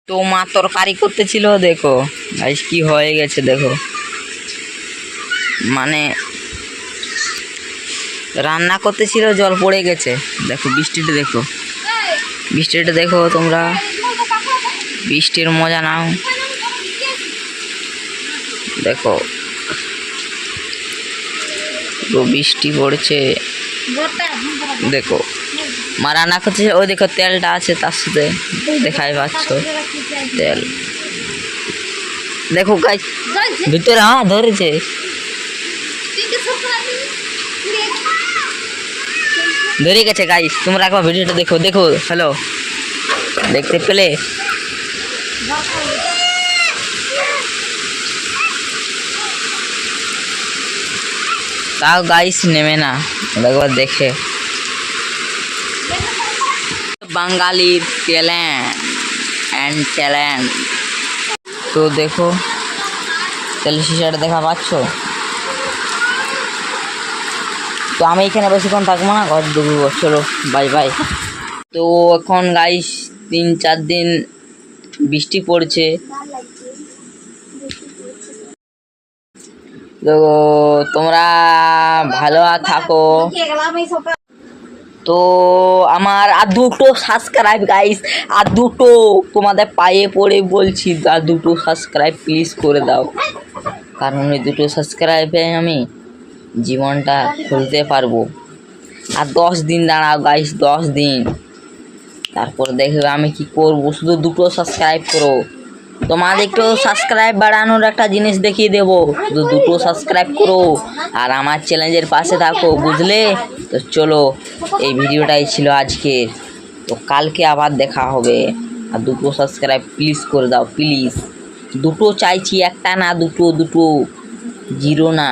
তো মা তরকারি করতেছিল, দেখো গাইস কি হয়ে গেছে দেখো, মানে রান্না করতেছিল জল পড়ে গেছে। দেখো বৃষ্টিটা দেখো, বৃষ্টিটা দেখো তোমরা, বৃষ্টির মজা নাও। দেখো তো বৃষ্টি পড়ছে, দেখো মা রান্না করছে। ওই দেখো তেলটা আছে তার সাথে, দেখাই পাচ্ছ তেল। দেখো গাইস ভিতরে ধরেছে। ধরে গেছে গাইস, তোমরা একবার ভিডিওটা দেখো। দেখো হ্যালো, দেখতে পেলে? তাও গাইস নেমে না, একবার দেখে। বাঙালির ট্যালেন্ট অ্যান্ড ট্যালেন্ট। তো দেখো তেল শিশাটা দেখা পাচ্ছ। তো আমি এখানে বেশিক্ষণ থাকবো না, ঘর ঢুকবো, চলো বাই বাই। তো এখন গাইস 3-4 দিন বৃষ্টি পড়ছে, তো তোমরা ভালো থাকো। তো আমার আর 2টো সাবস্ক্রাইব গাইস, আর 2টো তোমাদের পায়ে পড়ে বলছি, আর 2টো সাবস্ক্রাইব প্লিজ করে দাও, কারণ ওই 2টো সাবস্ক্রাইবে আমি জীবনটা খুলতে পারবো। আর 10 দিন দাঁড়াও গাইস, 10 দিন, তারপর দেখবে আমি কি করব। শুধু 2টো সাবস্ক্রাইব করো। তোমাদের একটু সাবস্ক্রাইব বাড়ানোর একটা জিনিস দেখিয়ে দেবো, শুধু 2টো সাবস্ক্রাইব করো আর আমার চ্যালেঞ্জের পাশে থাকো, বুঝলে? তো চলো, এই ভিডিওটাই ছিল আজকে, তো কালকে আবার দেখা হবে। আর 2টো সাবস্ক্রাইব প্লিজ করে দাও, প্লিজ। 2টো চাইছি, একটা না, 2টো, 2টো, 0 না।